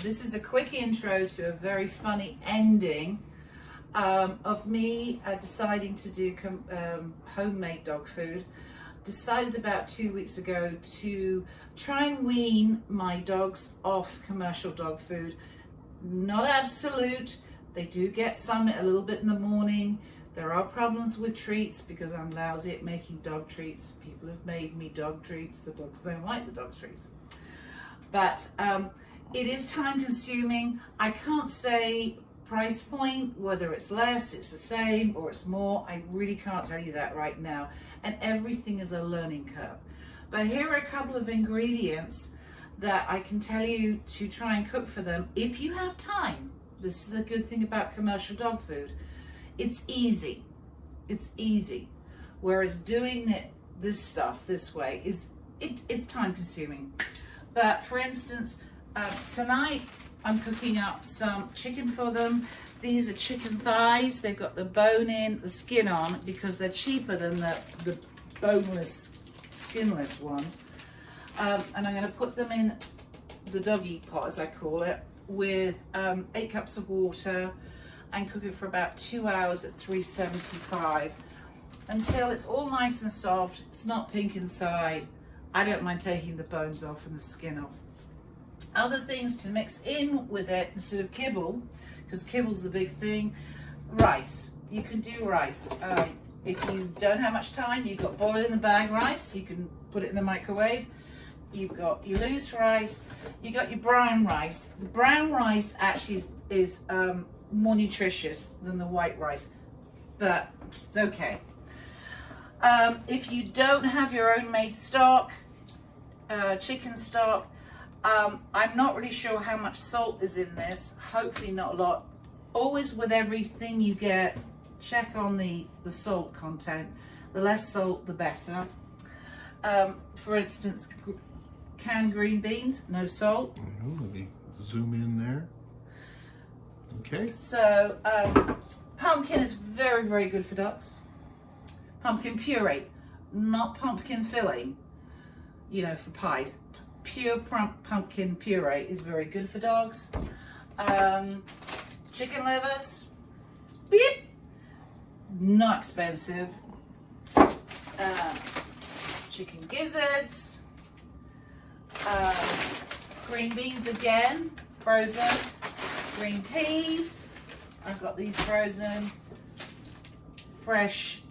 this is a quick intro to a very funny ending of me deciding to do homemade dog food. Decided about 2 weeks ago to try and wean my dogs off commercial dog food. Not absolute, they do get some a little bit in the morning. There are problems with treats because I'm lousy at making dog treats. People have made me dog treats, the dogs don't like the dog treats. But it is time consuming. I can't say price point, whether it's less, it's the same, or it's more. I really can't tell you that right now. And everything is a learning curve. But here are a couple of ingredients that I can tell you to try and cook for them if you have time. This is the good thing about commercial dog food. It's easy. It's easy. Whereas doing this stuff this way it's time consuming. But for instance, tonight I'm cooking up some chicken for them. These are chicken thighs. They've got the bone in, the skin on, because they're cheaper than the boneless, skinless ones. And I'm going to put them in the doggy pot, as I call it, with 8 cups of water and cook it for about 2 hours at 375 until it's all nice and soft. It's not pink inside. I don't mind taking the bones off and the skin off. Other things to mix in with it instead of kibble, because kibble's the big thing. Rice. You can do rice. If you don't have much time, you've got boil in the bag rice. You can put it in the microwave. You've got your loose rice. You got your brown rice. The brown rice actually is more nutritious than the white rice, but it's okay. If you don't have your own made stock, chicken stock, I'm not really sure how much salt is in this. Hopefully not a lot. Always with everything you get, check on the salt content. The less salt, the better. For instance, canned green beans, no salt. Let me zoom in there. Okay. So pumpkin is very, very good for dogs. Pumpkin puree, not pumpkin filling, for pies. Pure pumpkin puree is very good for dogs. Chicken livers, beep, not expensive. Chicken gizzards, green beans again, frozen. Green peas, I've got these frozen. Fresh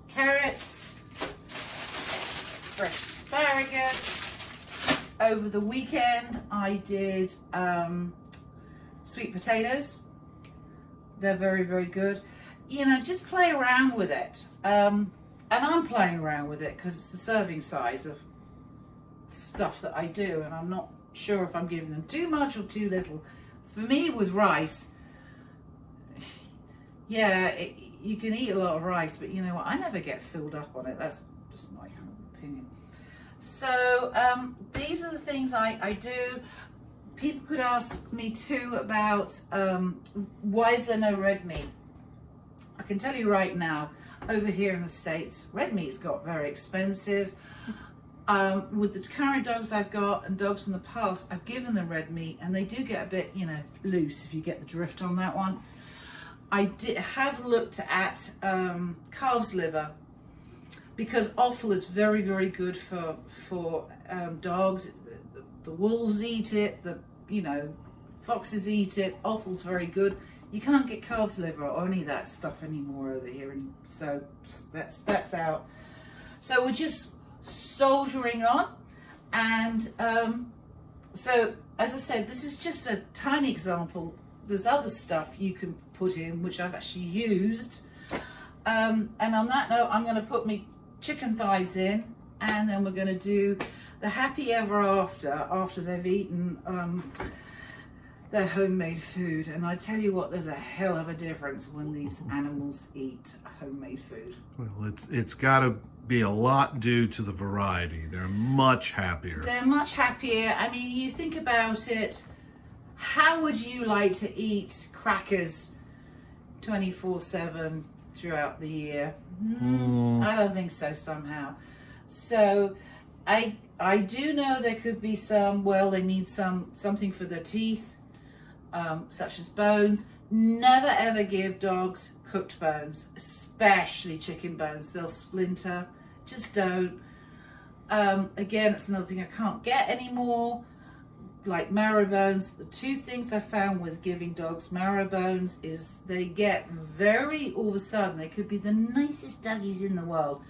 carrots, fresh asparagus. Over the weekend I did sweet potatoes. They're very, very good. Just play around with it. And I'm playing around with it because it's the serving size of stuff that I do, and I'm not sure if I'm giving them too much or too little. For me, with rice, you can eat a lot of rice, but you know what? I never get filled up on it. That's just my opinion. So these are the things I do. People could ask me too about why is there no red meat? I can tell you right now, over here in the States, red meat's got very expensive. With the current dogs I've got and dogs in the past, I've given them red meat and they do get a bit, loose, if you get the drift on that one. I have looked at calf's liver, because offal is very, very good for dogs. The wolves eat it, foxes eat it. Offal's very good. You can't get calf's liver or any of that stuff anymore over here, and so that's out. So we're just soldiering on, and so as I said, this is just a tiny example. There's other stuff you can put in which I've actually used, and on that note, I'm going to put my chicken thighs in, and then we're going to do the happy ever after they've eaten their homemade food. And I tell you what, there's a hell of a difference when these animals eat homemade food. Well, it's got to be a lot due to the variety. They're much happier. They're much happier. I mean, you think about it, how would you like to eat crackers 24/7 throughout the year? I don't think so somehow. So I do know there could be some, they need something for their teeth. such as bones. Never ever give dogs cooked bones, especially chicken bones. They'll splinter. Just don't. Again, it's another thing I can't get anymore, like marrow bones. The two things I found with giving dogs marrow bones is they get very, all of a sudden, they could be the nicest doggies in the world.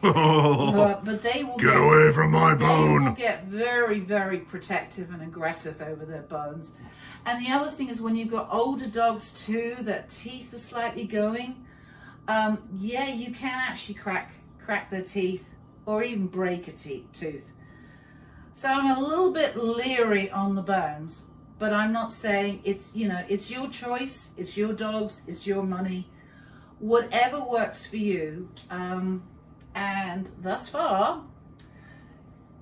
But they will Get away from my They bone. will get very, very protective and aggressive over their bones. And the other thing is when you've got older dogs too, that teeth are slightly going, yeah, you can actually crack their teeth or even break a tooth. So I'm a little bit leery on the bones, but I'm not saying it's, you know, it's your choice, it's your dogs, it's your money, whatever works for you. And thus far,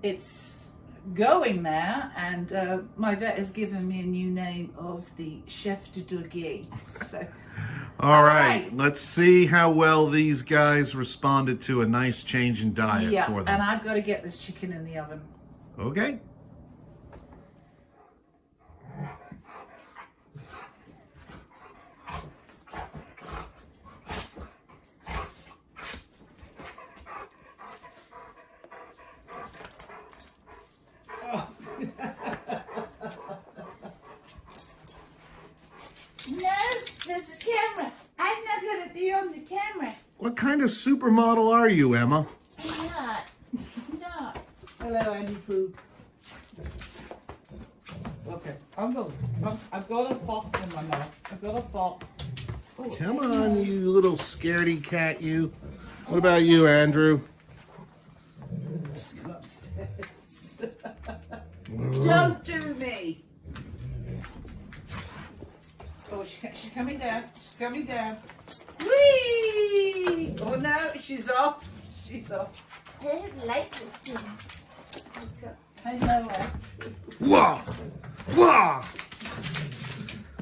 it's going there, and my vet has given me a new name of the Chef de Doggie. So. All right, let's see how well these guys responded to a nice change in diet for them. And I've got to get this chicken in the oven. Okay. No, there's a camera. I'm not going to be on the camera. What kind of supermodel are you, Emma? I'm not. Hello, Andy Pooh. Okay, I've got a fork in my mouth. I've got a fork. Oh, Come on, you little scaredy cat, you. What about you, Andrew? Just go upstairs. Don't do me. Oh, she's coming down. She's coming down. Whee! Oh no, she's off. She's off. I don't like this thing. I know. Wah! Wah!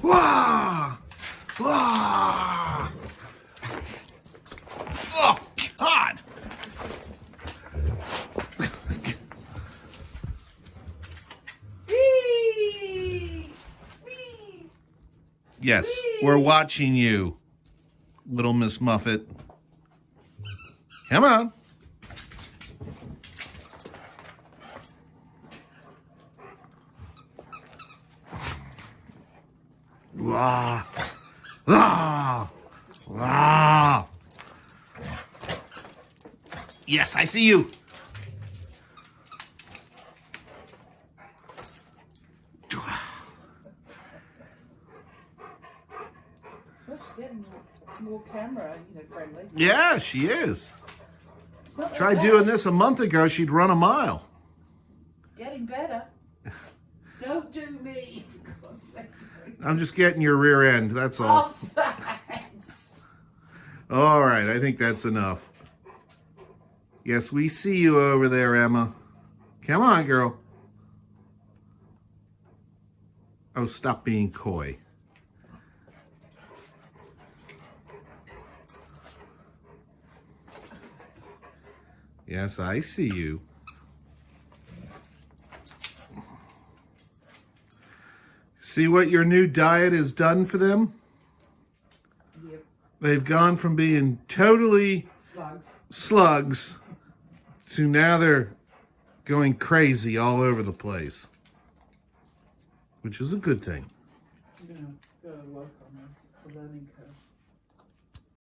Wah! Wah! Oh, God! Whee! Whee! Yes, we're watching you, little Miss Muffet. Come on. Wah! Wah! Wah! Yes, I see you. Well, she's getting more camera, friendly. Yeah, she is. It's not that Tried bad. doing this a month ago, she'd run a mile. Getting better. Don't do me, for God's sake. I'm just getting your rear end, that's all. Oh, thanks. All right, I think that's enough. Yes, we see you over there, Emma. Come on, girl. Oh, stop being coy. Yes, I see you. See what your new diet has done for them? Yep. They've gone from being totally slugs to now they're going crazy all over the place, which is a good thing. I'm going to work on this. It's a learning curve.